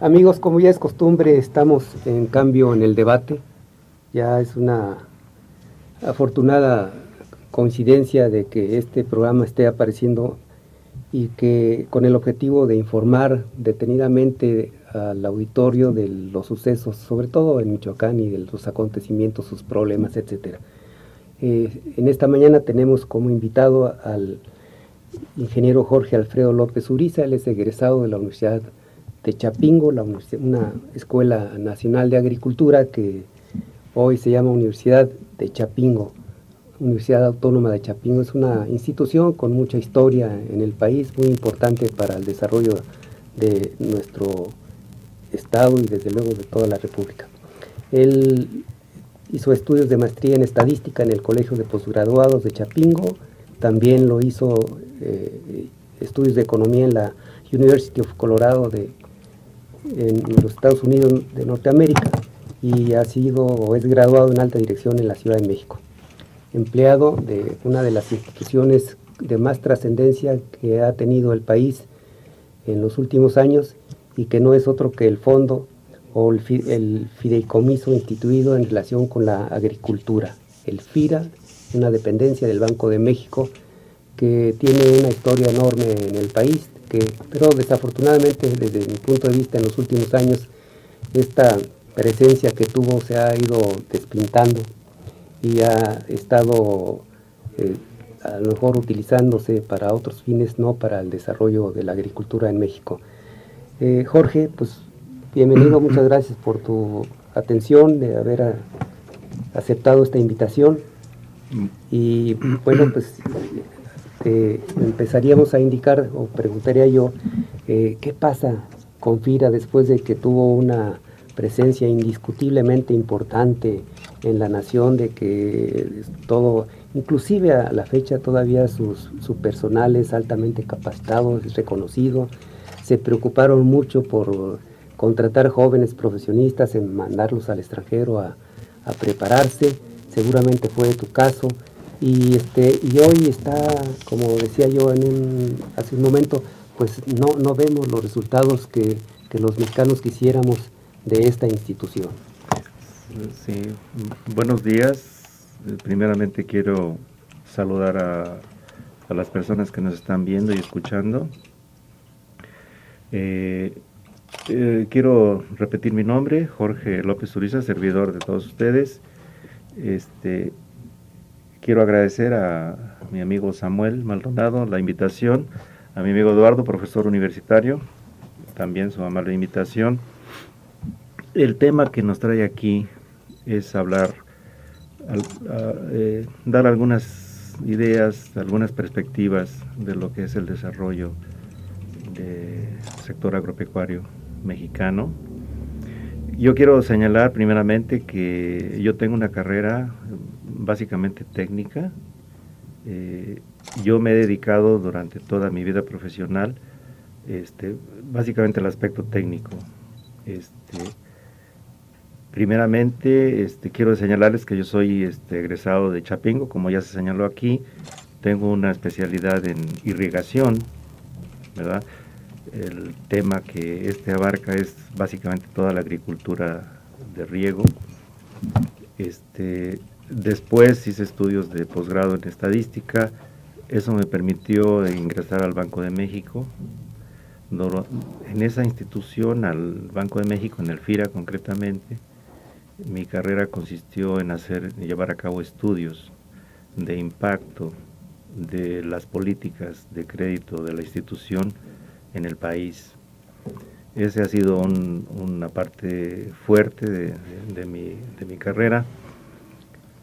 Amigos, como ya es costumbre, estamos en cambio en el debate. Ya es una afortunada coincidencia de que este programa esté apareciendo y que con el objetivo de informar detenidamente al auditorio de los sucesos, sobre todo en Michoacán, y de los acontecimientos, sus problemas, etcétera. En esta mañana tenemos como invitado al ingeniero Jorge Alfredo López Uriza. Él es egresado de la Universidad de Chapingo, una escuela nacional de agricultura que hoy se llama Universidad de Chapingo. Universidad Autónoma de Chapingo es una institución con mucha historia en el país, muy importante para el desarrollo de nuestro estado y desde luego de toda la República. Él hizo estudios de maestría en estadística en el Colegio de Postgraduados de Chapingo, también lo hizo estudios de economía en la University of Colorado en los Estados Unidos de Norteamérica, y ha sido o es graduado en alta dirección en la Ciudad de México. Empleado de una de las instituciones de más trascendencia que ha tenido el país en los últimos años, y que no es otro que el fondo o el fideicomiso instituido en relación con la agricultura, el FIRA, una dependencia del Banco de México que tiene una historia enorme en el país, pero desafortunadamente desde mi punto de vista en los últimos años esta presencia que tuvo se ha ido despintando y ha estado a lo mejor utilizándose para otros fines, no para el desarrollo de la agricultura en México. Jorge, pues bienvenido, muchas gracias por tu atención, de haber aceptado esta invitación. Y bueno, pues empezaríamos a indicar, o preguntaría yo, ¿qué pasa con FIRA después de que tuvo una presencia indiscutiblemente importante en la nación, de que todo, inclusive a la fecha todavía su personal es altamente capacitado, es reconocido, se preocuparon mucho por contratar jóvenes profesionistas, en mandarlos al extranjero a prepararse? Seguramente fue tu caso, y hoy está, como decía yo hace un momento, pues no vemos los resultados que los mexicanos quisiéramos de esta institución. Sí, buenos días. Primeramente quiero saludar a las personas que nos están viendo y escuchando. Quiero repetir mi nombre, Jorge López Uriza, servidor de todos ustedes. Quiero agradecer a mi amigo Samuel Maldonado la invitación, a mi amigo Eduardo, profesor universitario, también su amable invitación. El tema que nos trae aquí es hablar, dar algunas ideas, algunas perspectivas de lo que es el desarrollo del sector agropecuario mexicano. Yo quiero señalar primeramente que yo tengo una carrera básicamente técnica. Yo me he dedicado durante toda mi vida profesional básicamente al aspecto técnico. Primeramente, quiero señalarles que yo soy egresado de Chapingo, como ya se señaló aquí. Tengo una especialidad en irrigación, ¿verdad? El tema que abarca es básicamente toda la agricultura de riego. Después hice estudios de posgrado en estadística. Eso me permitió ingresar al Banco de México. En esa institución, al Banco de México, en el FIRA concretamente, mi carrera consistió en llevar a cabo estudios de impacto de las políticas de crédito de la institución en el país. Ese ha sido una parte fuerte de mi carrera.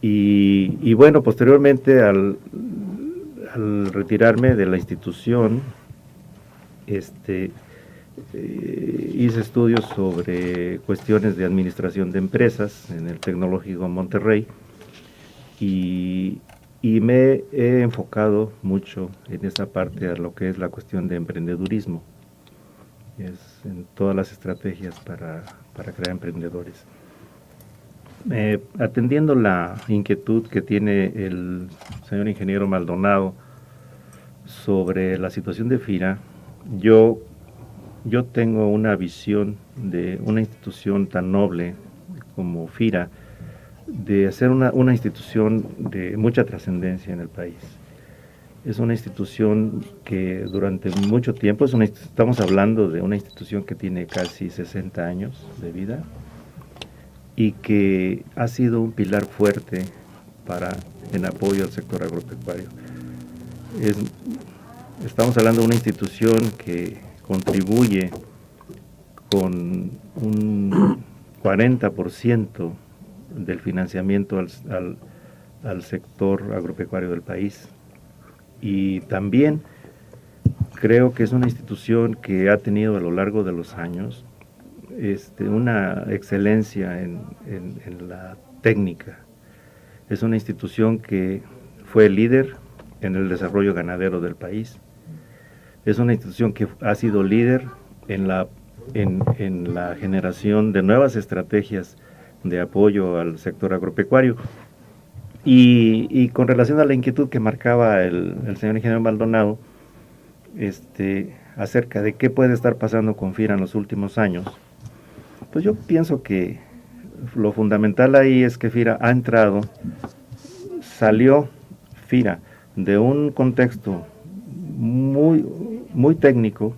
Y bueno, posteriormente al retirarme de la institución, hice estudios sobre cuestiones de administración de empresas en el Tecnológico de Monterrey, y me he enfocado mucho en esa parte a lo que es la cuestión de emprendedurismo, en todas las estrategias para crear emprendedores. Atendiendo la inquietud que tiene el señor ingeniero Maldonado sobre la situación de FIRA, yo yo tengo una visión de una institución tan noble como FIRA, de hacer una institución de mucha trascendencia en el país. Es una institución que durante mucho tiempo, estamos hablando de una institución que tiene casi 60 años de vida y que ha sido un pilar fuerte en apoyo al sector agropecuario. Estamos hablando de una institución que contribuye con un 40% del financiamiento al sector agropecuario del país. Y también creo que es una institución que ha tenido a lo largo de los años una excelencia en la técnica. Es una institución que fue líder en el desarrollo ganadero del país. Es una institución que ha sido líder en la generación de nuevas estrategias de apoyo al sector agropecuario. Y con relación a la inquietud que marcaba el señor ingeniero Maldonado, acerca de qué puede estar pasando con FIRA en los últimos años, pues yo pienso que lo fundamental ahí es que FIRA salió FIRA de un contexto muy, muy técnico,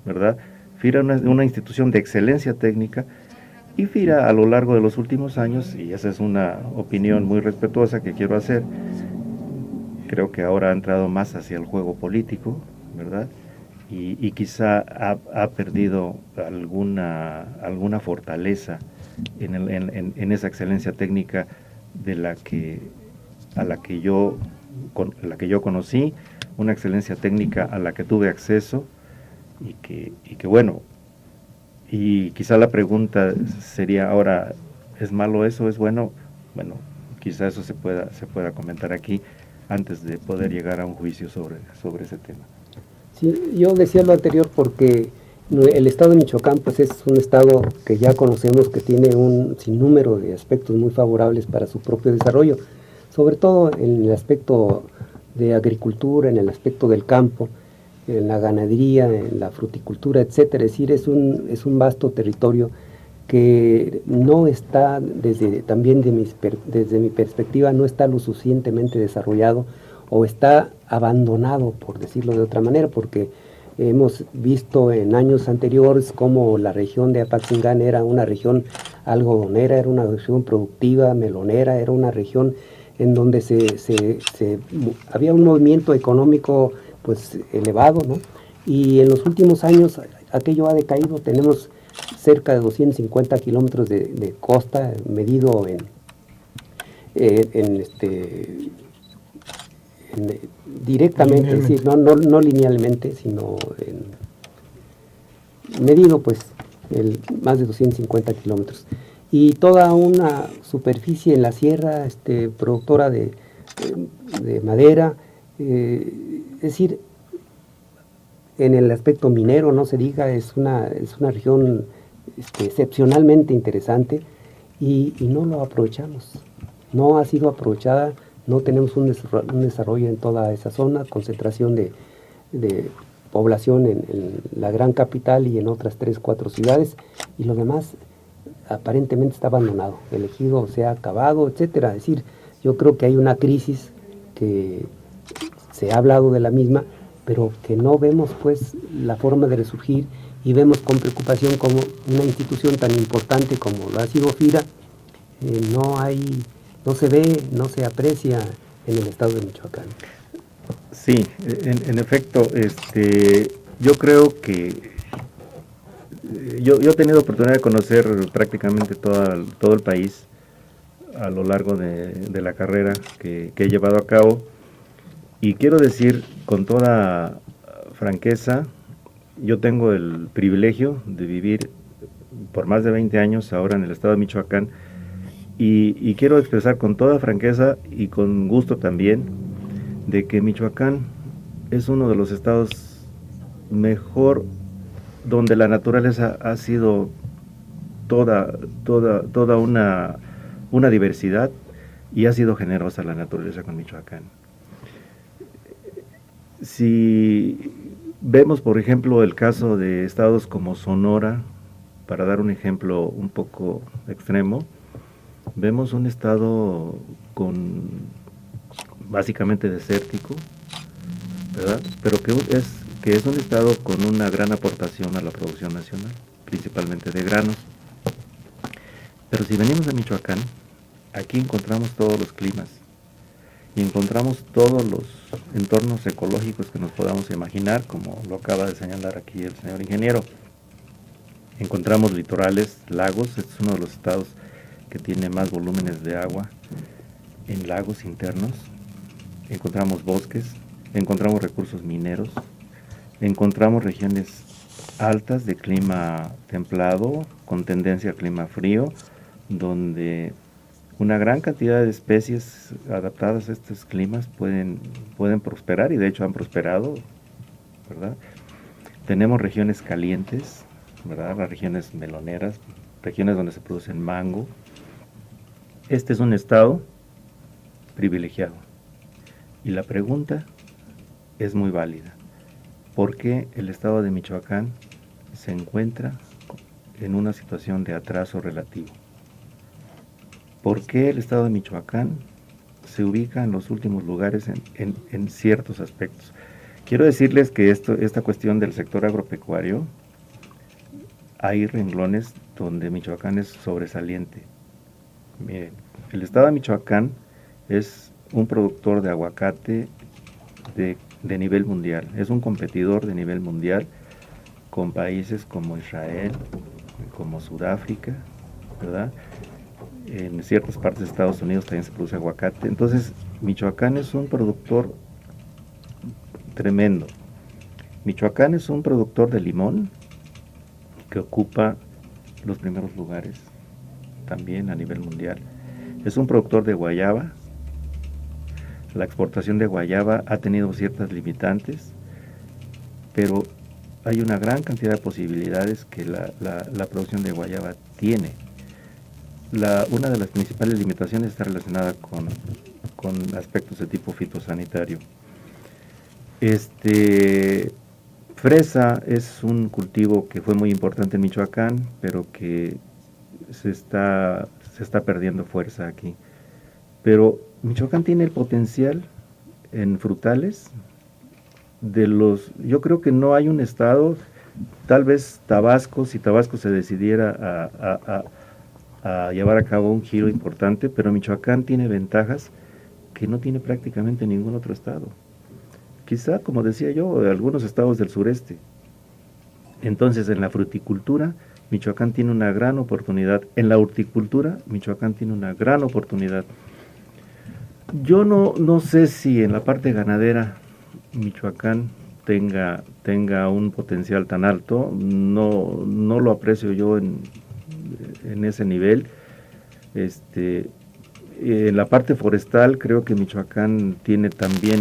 ¿verdad? FIRA es una institución de excelencia técnica, y FIRA a lo largo de los últimos años, y esa es una opinión muy respetuosa que quiero hacer, creo que ahora ha entrado más hacia el juego político, ¿verdad? Y quizá ha perdido alguna fortaleza en esa excelencia técnica a la que yo conocí, una excelencia técnica a la que tuve acceso, y que bueno, y quizá la pregunta sería ahora, ¿es malo eso? ¿Es bueno? Bueno, quizá eso se pueda comentar aquí antes de poder llegar a un juicio sobre ese tema. Sí, yo decía lo anterior porque el estado de Michoacán pues es un estado que ya conocemos, que tiene un sinnúmero de aspectos muy favorables para su propio desarrollo, sobre todo en el aspecto de agricultura, en el aspecto del campo, en la ganadería, en la fruticultura, etcétera. Es decir, es un vasto territorio que no está, desde mi perspectiva, no está lo suficientemente desarrollado, o está abandonado, por decirlo de otra manera, porque hemos visto en años anteriores cómo la región de Apatzingán era una región algodonera, era una región productiva, melonera, era una región en donde había un movimiento económico pues elevado, ¿no? Y en los últimos años aquello ha decaído. Tenemos cerca de 250 kilómetros de costa medido directamente, es decir, no linealmente, sino medido pues más de 250 kilómetros. Y toda una superficie en la sierra productora de madera, es decir, en el aspecto minero no se diga, es una región excepcionalmente interesante, y no lo aprovechamos, no ha sido aprovechada. No tenemos un desarrollo en toda esa zona, concentración de población en la gran capital y en otras 3, 4 ciudades, y lo demás aparentemente está abandonado, el ejido se ha acabado, etcétera. Es decir, yo creo que hay una crisis que se ha hablado de la misma, pero que no vemos pues la forma de resurgir, y vemos con preocupación como una institución tan importante como lo ha sido FIRA, no se ve, no se aprecia en el estado de Michoacán. Sí, en efecto, yo creo que yo he tenido oportunidad de conocer prácticamente todo el país a lo largo de la carrera que he llevado a cabo, y quiero decir con toda franqueza, yo tengo el privilegio de vivir por más de 20 años ahora en el estado de Michoacán, y quiero expresar con toda franqueza y con gusto también de que Michoacán es uno de los estados mejor, donde la naturaleza ha sido toda una diversidad, y ha sido generosa la naturaleza con Michoacán. Si Vemos, por ejemplo, el caso de estados como Sonora, para dar un ejemplo un poco extremo. Vemos un estado básicamente desértico, ¿verdad? Pero que es un estado con una gran aportación a la producción nacional, principalmente de granos. Pero si venimos a Michoacán, aquí encontramos todos los climas y encontramos todos los entornos ecológicos que nos podamos imaginar, como lo acaba de señalar aquí el señor ingeniero. Encontramos litorales, lagos. Este es uno de los estados que tiene más volúmenes de agua en lagos internos. Encontramos bosques, encontramos recursos mineros, encontramos regiones altas de clima templado, con tendencia a clima frío, donde una gran cantidad de especies adaptadas a estos climas pueden prosperar, y de hecho han prosperado, ¿verdad? Tenemos regiones calientes, ¿verdad? Las regiones meloneras, regiones donde se producen mango. Este es un estado privilegiado. Y la pregunta es muy válida. ¿Por qué el estado de Michoacán se encuentra en una situación de atraso relativo? ¿Por qué el estado de Michoacán se ubica en los últimos lugares en ciertos aspectos? Quiero decirles que esta cuestión del sector agropecuario, hay renglones donde Michoacán es sobresaliente. Miren, el estado de Michoacán es un productor de aguacate de nivel mundial, es un competidor de nivel mundial con países como Israel, como Sudáfrica, ¿verdad? En ciertas partes de Estados Unidos también se produce aguacate. Entonces, Michoacán es un productor tremendo. Michoacán es un productor de limón que ocupa los primeros lugares también a nivel mundial. Es un productor de guayaba. La exportación de guayaba ha tenido ciertas limitantes, pero hay una gran cantidad de posibilidades que la producción de guayaba tiene. Una de las principales limitaciones está relacionada con aspectos de tipo fitosanitario. Fresa es un cultivo que fue muy importante en Michoacán, pero que se está perdiendo fuerza aquí. Pero Michoacán tiene el potencial en frutales yo creo que no hay un estado, tal vez Tabasco, si Tabasco se decidiera a llevar a cabo un giro importante, pero Michoacán tiene ventajas que no tiene prácticamente ningún otro estado. Quizá, como decía yo, algunos estados del sureste. Entonces, en la fruticultura, Michoacán tiene una gran oportunidad. En la horticultura, Michoacán tiene una gran oportunidad. Yo no sé si en la parte ganadera Michoacán tenga un potencial tan alto. No lo aprecio yo en ese nivel. En la parte forestal creo que Michoacán tiene también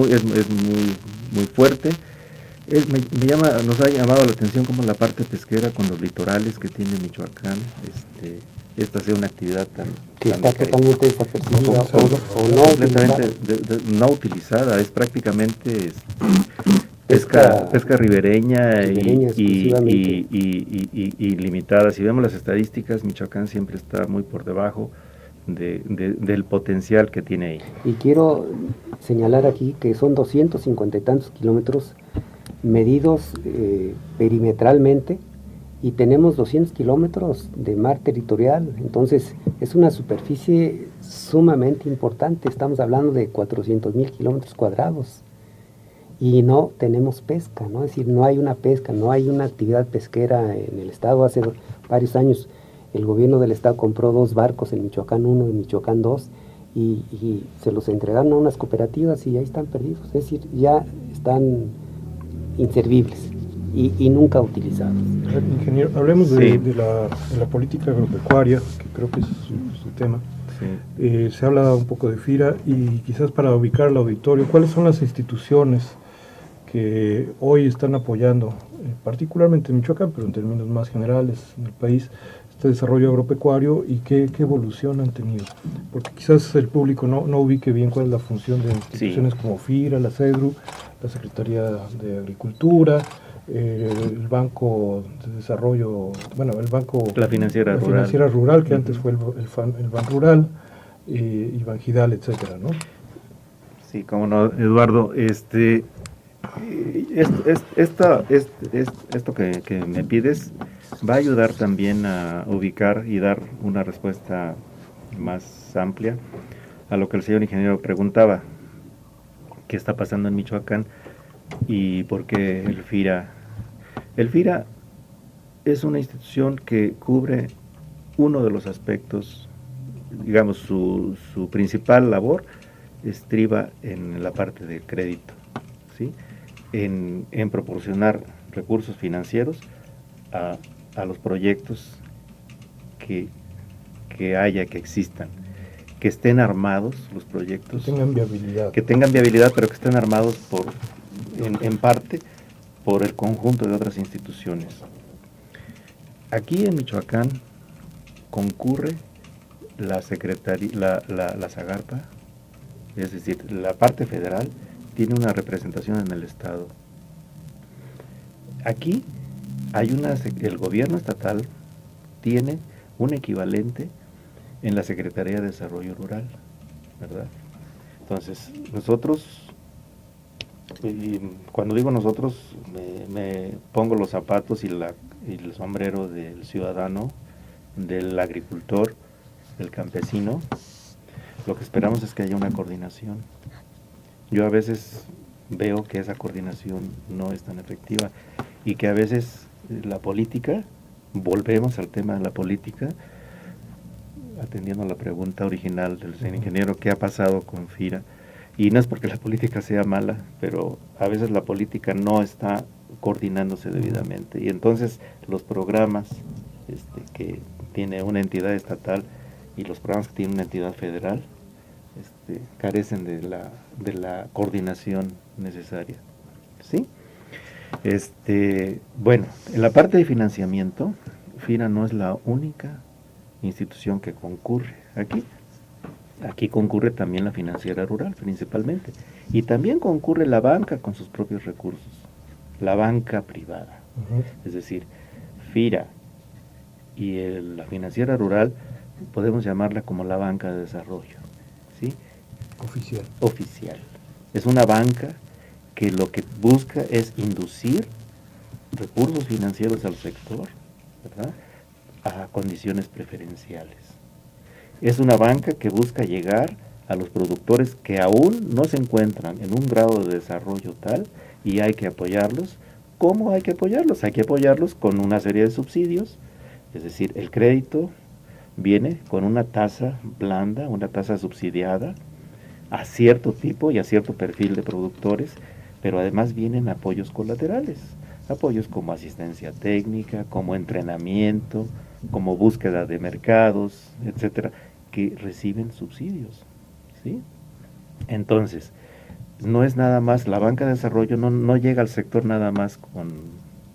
es muy fuerte. Nos ha llamado la atención como la parte pesquera con los litorales que tiene Michoacán, esta sea una actividad tan está totalmente desapercibida o no completamente no utilizada, es prácticamente pesca ribereña y limitada. Si vemos las estadísticas, Michoacán siempre está muy por debajo del potencial que tiene ahí. Y quiero señalar aquí que son 250 y tantos kilómetros medidos perimetralmente, y tenemos 200 kilómetros de mar territorial. Entonces es una superficie sumamente importante. Estamos hablando de 400,000 kilómetros cuadrados y no tenemos pesca, ¿no? Es decir, no hay una pesca, no hay una actividad pesquera en el estado. Hace varios años el gobierno del estado compró 2 barcos, en Michoacán 1 y Michoacán 2, y se los entregaron a unas cooperativas y ahí están perdidos. Es decir, ya están inservibles y nunca utilizados. Ingeniero, hablemos de la política agropecuaria, que creo que es su tema. Sí. Se habla un poco de FIRA, y quizás para ubicar al auditorio, ¿cuáles son las instituciones que hoy están apoyando, particularmente en Michoacán, pero en términos más generales en el país, este desarrollo agropecuario, y qué evolución han tenido? Porque quizás el público no ubique bien cuál es la función de instituciones como FIRA, la CEDRU, la Secretaría de Agricultura, el Banco de Desarrollo, bueno, el Banco... La Financiera Rural. Financiera Rural, que antes fue el Ban Rural, y Banjidal, etcétera, ¿no? Sí, cómo no, Eduardo, esto que me pides va a ayudar también a ubicar y dar una respuesta más amplia a lo que el señor ingeniero preguntaba, qué está pasando en Michoacán y por qué el FIRA. El FIRA es una institución que cubre uno de los aspectos, digamos, su principal labor estriba en la parte de crédito, ¿sí? En proporcionar recursos financieros a los proyectos que existan, que estén armados los proyectos. Que tengan viabilidad. Que tengan viabilidad, pero que estén armados en parte por el conjunto de otras instituciones. Aquí en Michoacán concurre la Secretaría, la Zagarpa, es decir, la parte federal tiene una representación en el Estado. Aquí hay el gobierno estatal tiene un equivalente en la Secretaría de Desarrollo Rural, ¿verdad? Entonces, nosotros, y cuando digo nosotros, me pongo los zapatos y el sombrero del ciudadano, del agricultor, del campesino. Lo que esperamos es que haya una coordinación. Yo a veces veo que esa coordinación no es tan efectiva y que a veces la política, volvemos al tema de la política, atendiendo a la pregunta original del señor ingeniero, ¿qué ha pasado con FIRA? Y no es porque la política sea mala, pero a veces la política no está coordinándose debidamente. Y entonces los programas que tiene una entidad estatal y los programas que tiene una entidad federal carecen de la coordinación necesaria, ¿sí? Bueno, en la parte de financiamiento, FIRA no es la única institución que concurre aquí. Aquí concurre también la Financiera Rural, principalmente. Y también concurre la banca con sus propios recursos, la banca privada. Es decir, FIRA y la Financiera Rural podemos llamarla como la banca de desarrollo, ¿sí? Oficial. Es una banca que lo que busca es inducir recursos financieros al sector, ¿verdad?, a condiciones preferenciales. Es una banca que busca llegar a los productores que aún no se encuentran en un grado de desarrollo tal y hay que apoyarlos. ¿Cómo hay que apoyarlos? Hay que apoyarlos con una serie de subsidios, es decir, el crédito viene con una tasa blanda, una tasa subsidiada a cierto tipo y a cierto perfil de productores, pero además vienen apoyos colaterales, apoyos como asistencia técnica, como entrenamiento, como búsqueda de mercados, etcétera, que reciben subsidios, ¿sí? Entonces, no es nada más, la banca de desarrollo no llega al sector nada más con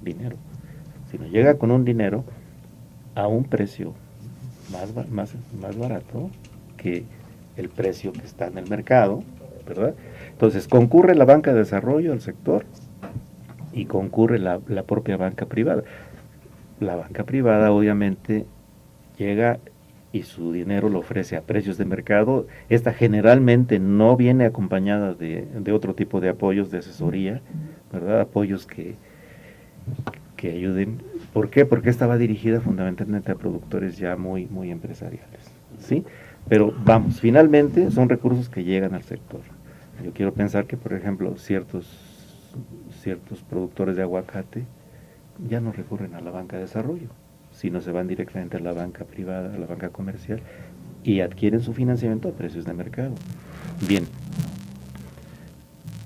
dinero, sino llega con un dinero a un precio más barato que el precio que está en el mercado, ¿verdad? Entonces, concurre la banca de desarrollo al sector y concurre la propia banca privada. La banca privada obviamente llega y su dinero lo ofrece a precios de mercado. Esta generalmente no viene acompañada de otro tipo de apoyos de asesoría, ¿verdad? Apoyos que ayuden. ¿Por qué? Porque esta va dirigida fundamentalmente a productores ya muy empresariales, ¿sí? Pero vamos, finalmente son recursos que llegan al sector. Yo quiero pensar que, por ejemplo, ciertos productores de aguacate ya no recurren a la banca de desarrollo, sino se van directamente a la banca privada, a la banca comercial, y adquieren su financiamiento a precios de mercado. Bien,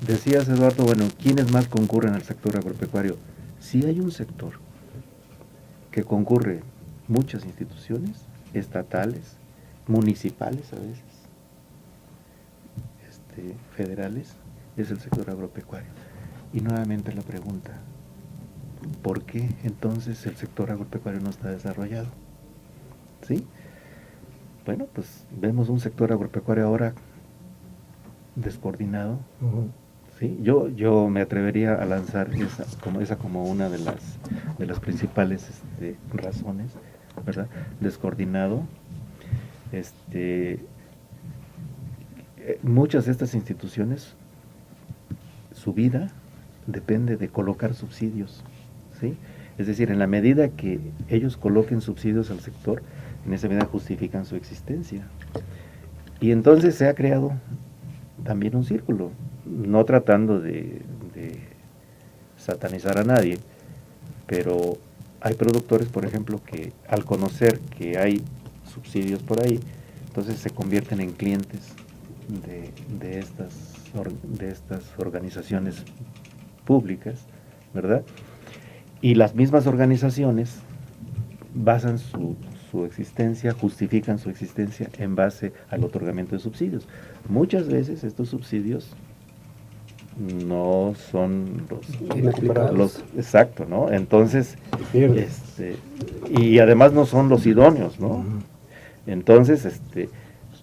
decías, Eduardo, bueno, ¿quiénes más concurren al sector agropecuario? Sí hay un sector que concurre muchas instituciones, estatales, municipales a veces, federales, es el sector agropecuario. Y nuevamente la pregunta, ¿por qué entonces el sector agropecuario no está desarrollado? ¿Sí? Bueno, pues vemos un sector agropecuario ahora descoordinado, ¿sí? Yo me atrevería a lanzar esa como una de las principales razones, ¿verdad? Descoordinado. Muchas de estas instituciones, su vida depende de colocar subsidios, ¿sí? Es decir, en la medida que ellos coloquen subsidios al sector, en esa medida justifican su existencia. Y entonces se ha creado también un círculo, no tratando de satanizar a nadie, pero hay productores, por ejemplo, que al conocer que hay subsidios por ahí, entonces se convierten en clientes de estas organizaciones públicas, ¿verdad? Y las mismas organizaciones basan su existencia, justifican su existencia en base al otorgamiento de subsidios. Muchas veces estos subsidios no son los exacto, ¿no? Entonces, y además no son los idóneos, ¿no? Entonces,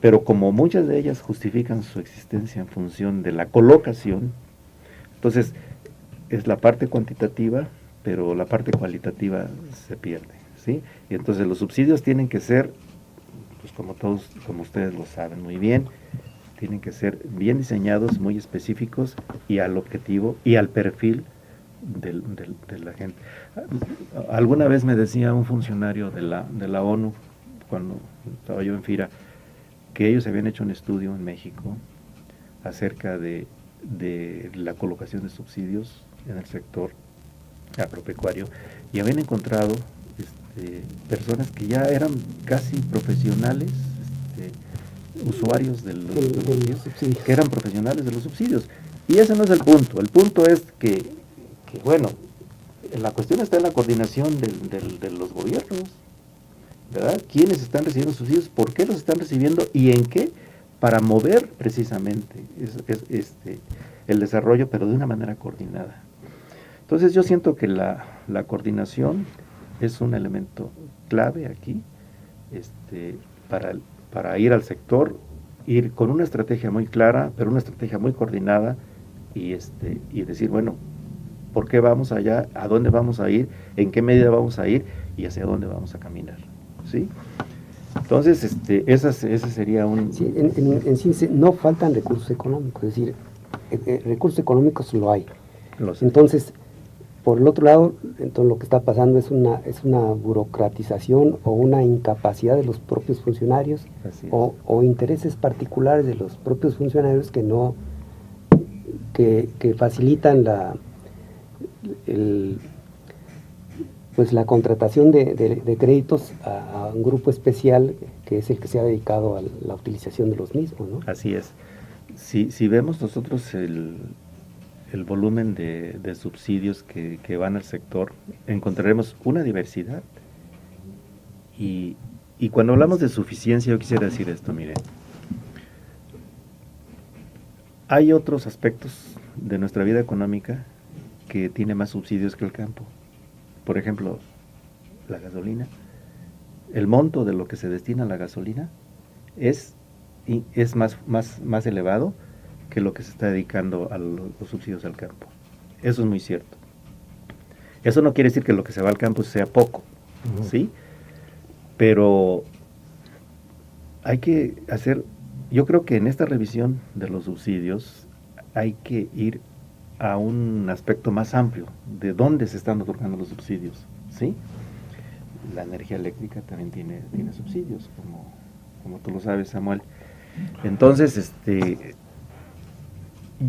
pero como muchas de ellas justifican su existencia en función de la colocación, entonces es la parte cuantitativa, pero la parte cualitativa se pierde, ¿sí? Y entonces los subsidios tienen que ser, pues como ustedes lo saben muy bien, tienen que ser bien diseñados, muy específicos y al objetivo y al perfil de la gente. Alguna vez me decía un funcionario de la ONU, cuando estaba yo en FIRA, que ellos habían hecho un estudio en México acerca de la colocación de subsidios en el sector agropecuario y habían encontrado personas que ya eran casi profesionales, usuarios de los subsidios, que eran profesionales de los subsidios. Y ese no es el punto. El punto es que bueno, la cuestión está en la coordinación de los gobiernos, ¿verdad? ¿Quiénes están recibiendo subsidios? ¿Por qué los están recibiendo? ¿Y en qué? Para mover precisamente el desarrollo, pero de una manera coordinada. Entonces yo siento que la coordinación es un elemento clave aquí, para ir al sector, ir con una estrategia muy clara, pero una estrategia muy coordinada, y decir, bueno, ¿por qué vamos allá? ¿A dónde vamos a ir? ¿En qué medida vamos a ir? ¿Y hacia dónde vamos a caminar? ¿Sí? Entonces, ese sería un... Sí, en sí no faltan recursos económicos, es decir, recursos económicos lo hay. Entonces, por el otro lado, entonces lo que está pasando es una burocratización o una incapacidad de los propios funcionarios o intereses particulares de los propios funcionarios que facilitan la contratación de créditos a un grupo especial que es el que se ha dedicado a la utilización de los mismos, ¿no? Así es. Si vemos nosotros el volumen de subsidios que van al sector, encontraremos una diversidad. Y cuando hablamos de suficiencia, yo quisiera decir esto, miren. Hay otros aspectos de nuestra vida económica que tiene más subsidios que el campo. Por ejemplo, la gasolina. El monto de lo que se destina a la gasolina es más elevado que lo que se está dedicando a los subsidios al campo. Eso es muy cierto. Eso no quiere decir que lo que se va al campo sea poco, ¿sí? Pero hay que hacer, yo creo que en esta revisión de los subsidios hay que ir a un aspecto más amplio de dónde se están otorgando los subsidios, ¿sí? La energía eléctrica también tiene subsidios, como tú lo sabes, Samuel. Entonces,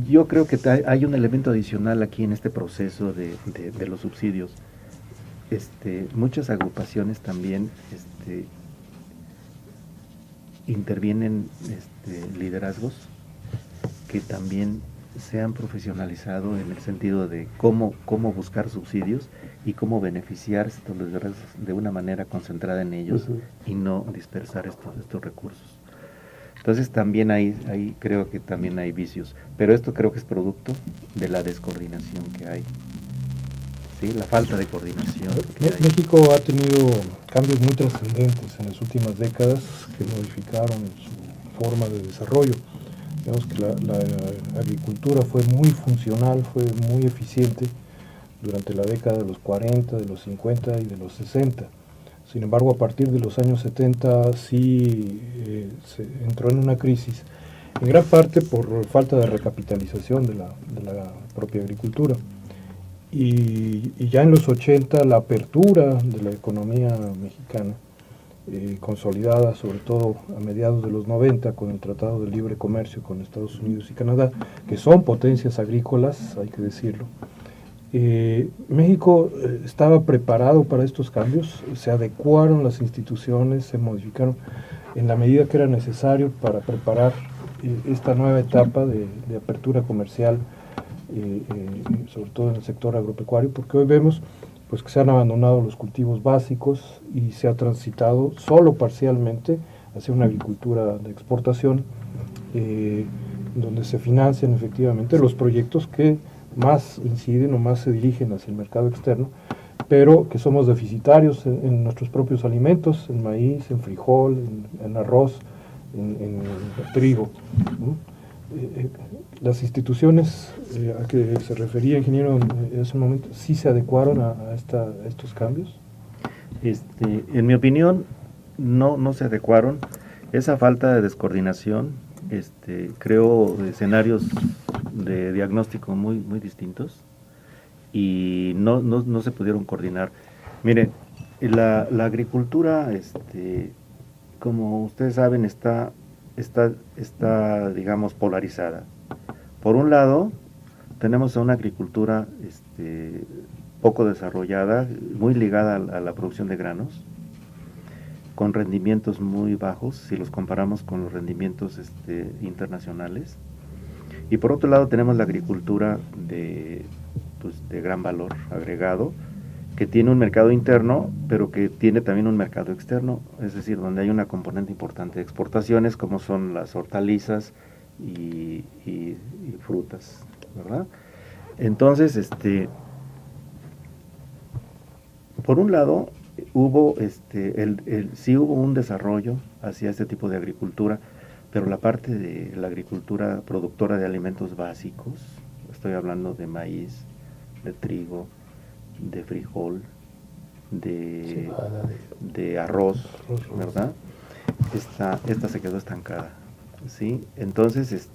yo creo que hay un elemento adicional aquí en este proceso de los subsidios. Muchas agrupaciones también intervienen liderazgos que también se han profesionalizado en el sentido de cómo buscar subsidios y cómo beneficiarse de una manera concentrada en ellos y no dispersar estos recursos. Entonces también ahí creo que también hay vicios, pero esto creo que es producto de la descoordinación que hay, ¿sí? La falta de coordinación. México ha tenido cambios muy trascendentes en las últimas décadas que modificaron su forma de desarrollo. Digamos que la agricultura fue muy funcional, fue muy eficiente durante la década de los 40, de los 50 y de los 60. Sin embargo, a partir de los años 70 sí se entró en una crisis, en gran parte por falta de recapitalización de la propia agricultura. Y ya en los 80 la apertura de la economía mexicana, consolidada sobre todo a mediados de los 90 con el Tratado de Libre Comercio con Estados Unidos y Canadá, que son potencias agrícolas, hay que decirlo. México estaba preparado para estos cambios, se adecuaron las instituciones, se modificaron en la medida que era necesario para preparar esta nueva etapa de apertura comercial, sobre todo en el sector agropecuario, porque hoy vemos pues que se han abandonado los cultivos básicos y se ha transitado solo parcialmente hacia una agricultura de exportación, donde se financian efectivamente los proyectos que más inciden o más se dirigen hacia el mercado externo, pero que somos deficitarios en nuestros propios alimentos, en maíz, en frijol, en arroz, en trigo, ¿no? Las instituciones a que se refería, ingeniero, en ese momento, ¿sí se adecuaron a estos cambios? En mi opinión, no se adecuaron. Esa falta de descoordinación creó escenarios de diagnóstico muy distintos y no se pudieron coordinar. Mire, la agricultura, como ustedes saben, está digamos, polarizada. Por un lado, tenemos a una agricultura poco desarrollada, muy ligada a la producción de granos, con rendimientos muy bajos, si los comparamos con los rendimientos internacionales. Y por otro lado, tenemos la agricultura de gran valor agregado, que tiene un mercado interno, pero que tiene también un mercado externo, es decir, donde hay una componente importante de exportaciones, como son las hortalizas y frutas, ¿verdad? Entonces, por un lado, sí hubo un desarrollo hacia este tipo de agricultura, pero la parte de la agricultura productora de alimentos básicos, estoy hablando de maíz, de trigo, de frijol, de arroz, ¿verdad? Esta se quedó estancada, ¿sí? Entonces,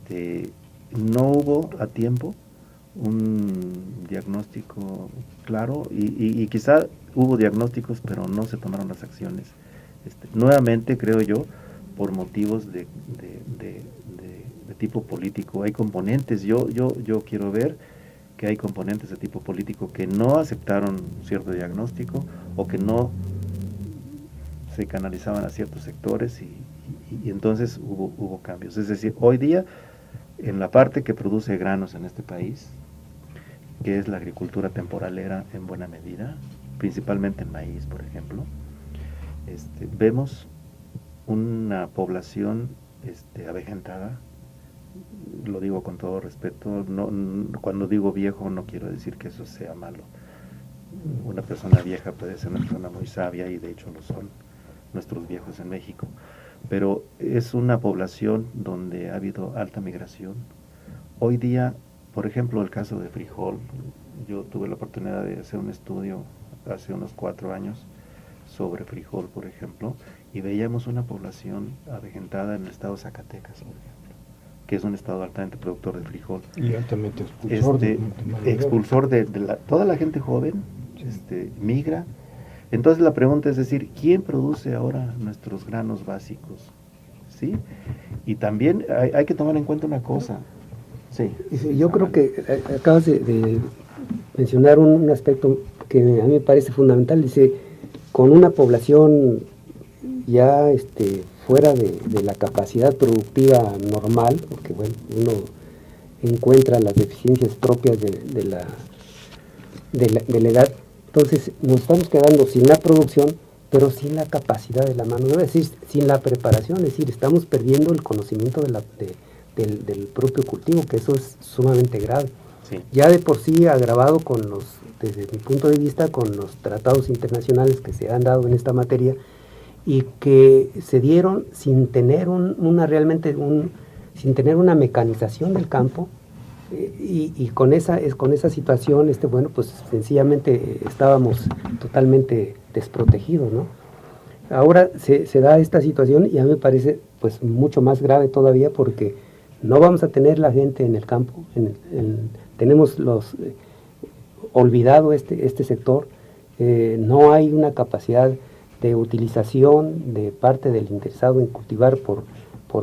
no hubo a tiempo un diagnóstico claro y quizá hubo diagnósticos, pero no se tomaron las acciones. Nuevamente, creo yo, por motivos de tipo político. Hay componentes, yo quiero ver que hay componentes de tipo político que no aceptaron cierto diagnóstico o que no se canalizaban a ciertos sectores y entonces hubo cambios. Es decir, hoy día, en la parte que produce granos en este país, que es la agricultura temporalera en buena medida, principalmente en maíz, por ejemplo, vemos una población avejentada. Lo digo con todo respeto, cuando digo viejo no quiero decir que eso sea malo. Una persona vieja puede ser una persona muy sabia y de hecho lo son nuestros viejos en México, pero es una población donde ha habido alta migración. Hoy día, por ejemplo, el caso de frijol, yo tuve la oportunidad de hacer un estudio hace unos 4 años sobre frijol, por ejemplo, y veíamos una población avejentada en el estado de Zacatecas, por ejemplo, que es un estado altamente productor de frijol. Y altamente expulsor de toda la gente joven, migra. Entonces la pregunta es decir, ¿quién produce ahora nuestros granos básicos? ¿Sí? Y también hay que tomar en cuenta una cosa. Sí. Yo creo que acabas de mencionar un aspecto que a mí me parece fundamental. Dice, con una población ya fuera de la capacidad productiva normal, porque bueno, uno encuentra las deficiencias propias de la edad, entonces nos estamos quedando sin la producción, pero sin la capacidad de la mano de obra, es decir, sin la preparación, es decir, estamos perdiendo el conocimiento del propio cultivo, que eso es sumamente grave. Sí. Ya de por sí agravado desde mi punto de vista, con los tratados internacionales que se han dado en esta materia, y que se dieron sin tener realmente un sin tener una mecanización del campo, y con esa situación, bueno, pues sencillamente estábamos totalmente desprotegidos, ¿no? Ahora se da esta situación y a mí me parece pues mucho más grave todavía, porque no vamos a tener la gente en el campo, tenemos olvidado este sector, no hay una capacidad de utilización de parte del interesado en cultivar por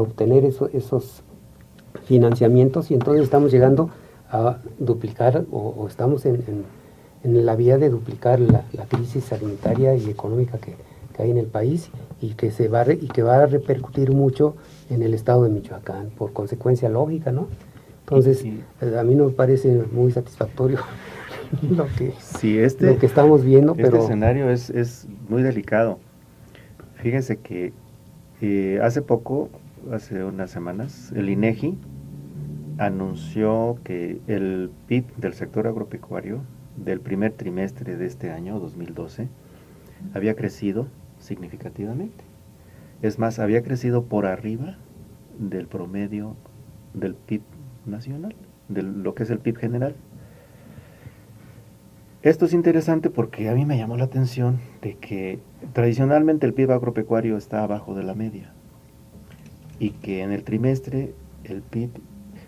obtener esos financiamientos, y entonces estamos llegando a duplicar o estamos en la vía de duplicar la crisis alimentaria y económica que hay en el país, y que va a repercutir mucho en el estado de Michoacán, por consecuencia lógica, ¿no? Entonces, a mí no me parece muy satisfactorio lo que estamos viendo. Este escenario es muy delicado. Fíjense que hace unas semanas, el INEGI anunció que el PIB del sector agropecuario del primer trimestre de este año, 2012, había crecido significativamente. Es más, había crecido por arriba del promedio del PIB nacional, de lo que es el PIB general. Esto es interesante porque a mí me llamó la atención de que tradicionalmente el PIB agropecuario está abajo de la media, y que en el trimestre el PIB...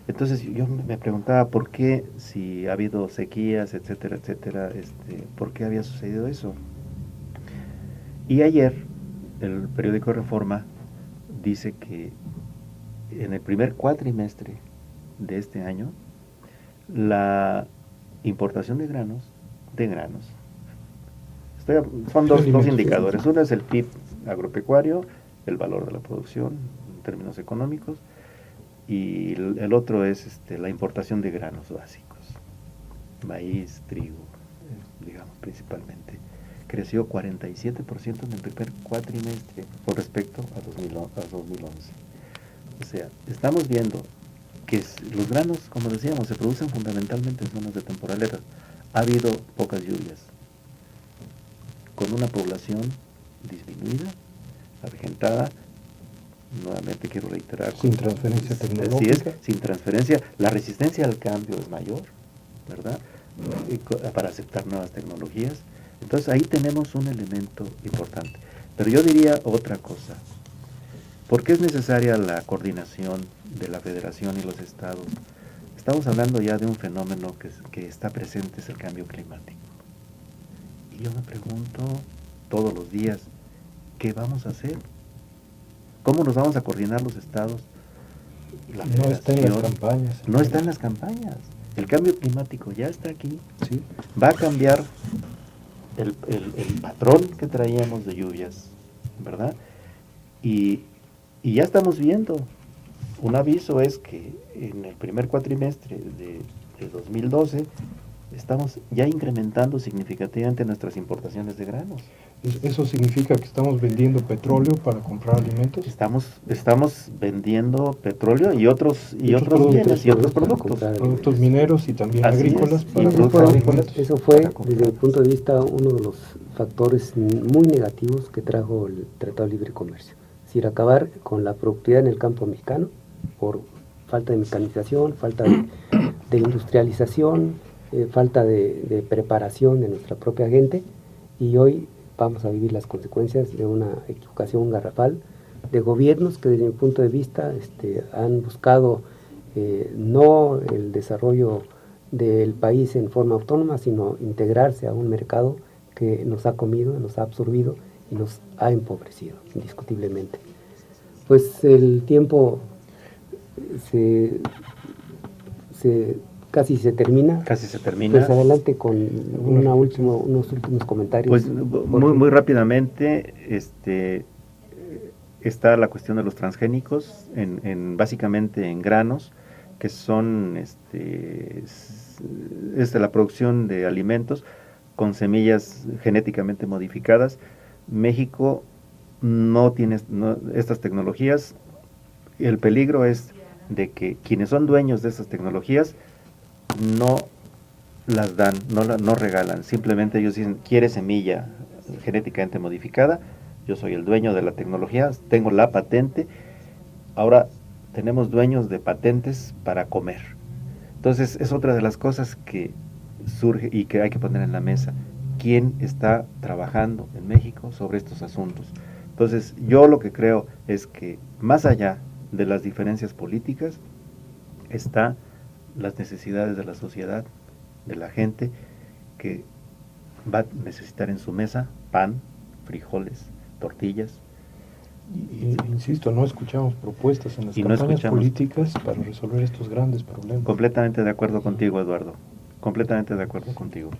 Entonces yo me preguntaba por qué, si ha habido sequías, etcétera, etcétera, ¿por qué había sucedido eso? Y ayer el periódico Reforma dice que en el primer cuatrimestre de este año la importación de granos, son dos indicadores. Uno es el PIB agropecuario, el valor de la producción en términos económicos, y el otro es la importación de granos básicos, maíz, trigo, digamos principalmente. Creció 47% en el primer cuatrimestre con respecto a 2011. O sea, estamos viendo que los granos, como decíamos, se producen fundamentalmente en zonas de temporalera. Ha habido pocas lluvias, con una población disminuida, avejentada. Nuevamente quiero reiterar, sin transferencia tecnológica. Sin transferencia, la resistencia al cambio es mayor, ¿verdad? Para aceptar nuevas tecnologías. Entonces ahí tenemos un elemento importante. Pero yo diría otra cosa. ¿Por qué es necesaria la coordinación de la Federación y los estados? Estamos hablando ya de un fenómeno que está presente, es el cambio climático. Y yo me pregunto todos los días, ¿qué vamos a hacer? ¿Cómo nos vamos a coordinar los estados? La no está en las campañas. No está en las campañas. El cambio climático ya está aquí. ¿Sí? Va a cambiar el patrón que traíamos de lluvias, ¿verdad? Y ya estamos viendo. Un aviso es que en el primer cuatrimestre de 2012 estamos ya incrementando significativamente nuestras importaciones de granos. ¿Eso significa que estamos vendiendo petróleo para comprar alimentos? Estamos vendiendo petróleo y otros bienes y otros productos. Productos mineros y también agrícolas. Eso fue, desde mi punto de vista, uno de los factores muy negativos que trajo el Tratado de Libre Comercio. Es decir, acabar con la productividad en el campo mexicano por falta de mecanización, falta de industrialización, falta de preparación de nuestra propia gente, y hoy vamos a vivir las consecuencias de una equivocación garrafal de gobiernos que desde mi punto de vista han buscado no el desarrollo del país en forma autónoma, sino integrarse a un mercado que nos ha comido, nos ha absorbido y nos ha empobrecido, indiscutiblemente. Pues el tiempo casi se termina. Pues adelante con unos últimos comentarios. Pues muy rápidamente, está la cuestión de los transgénicos, básicamente en granos, que son la producción de alimentos con semillas genéticamente modificadas. México no tiene estas tecnologías. El peligro es de que quienes son dueños de estas tecnologías no las dan, no regalan. Simplemente ellos dicen, ¿quiere semilla genéticamente modificada? Yo soy el dueño de la tecnología, tengo la patente. Ahora, tenemos dueños de patentes para comer. Entonces es otra de las cosas que surge y que hay que poner en la mesa. ¿Quién está trabajando en México sobre estos asuntos? Entonces yo lo que creo es que más allá de las diferencias políticas están las necesidades de la sociedad, de la gente que va a necesitar en su mesa pan, frijoles, tortillas. Y insisto, no escuchamos propuestas en las campañas políticas para resolver estos grandes problemas. Completamente de acuerdo contigo, Eduardo. Completamente de acuerdo contigo.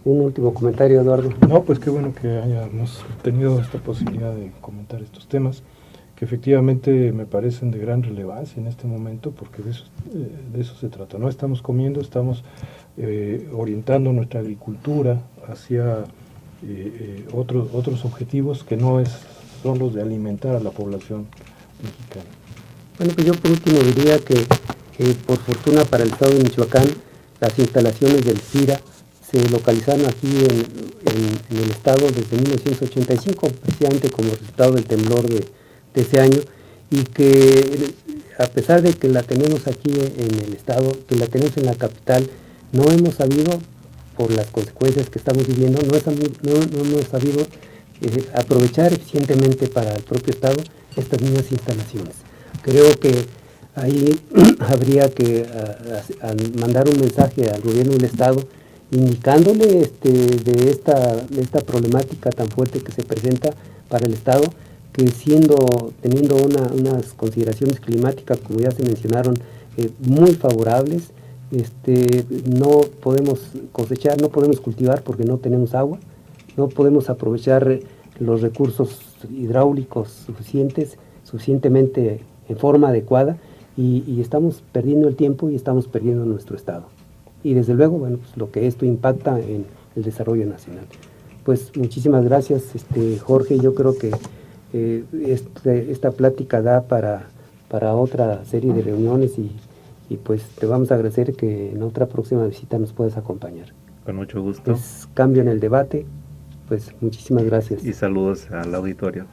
Un último comentario, Eduardo. No, pues qué bueno que hayamos tenido esta posibilidad de comentar estos temas, que efectivamente me parecen de gran relevancia en este momento, porque de eso se trata. No estamos comiendo, estamos orientando nuestra agricultura hacia otros objetivos que no son los de alimentar a la población mexicana. Bueno, pues yo por último diría que por fortuna para el estado de Michoacán, las instalaciones del CIRA se localizaron aquí en el estado desde 1985, precisamente como resultado del temblor de ese año, y que a pesar de que la tenemos aquí en el estado, que la tenemos en la capital, no hemos sabido, por las consecuencias que estamos viviendo, no hemos sabido aprovechar eficientemente para el propio estado estas mismas instalaciones. Creo que ahí habría que mandar un mensaje al gobierno del estado indicándole de esta problemática tan fuerte que se presenta para el estado, que teniendo unas consideraciones climáticas, como ya se mencionaron, muy favorables, no podemos cosechar, no podemos cultivar porque no tenemos agua, no podemos aprovechar los recursos hidráulicos suficientemente en forma adecuada, y estamos perdiendo el tiempo y estamos perdiendo nuestro estado. Y desde luego, bueno, pues lo que esto impacta en el desarrollo nacional. Pues muchísimas gracias, Jorge. Yo creo que esta plática da para otra serie de reuniones, y pues te vamos a agradecer que en otra próxima visita nos puedas acompañar. Con mucho gusto. Es Cambio en el Debate. Pues muchísimas gracias. Y saludos al auditorio.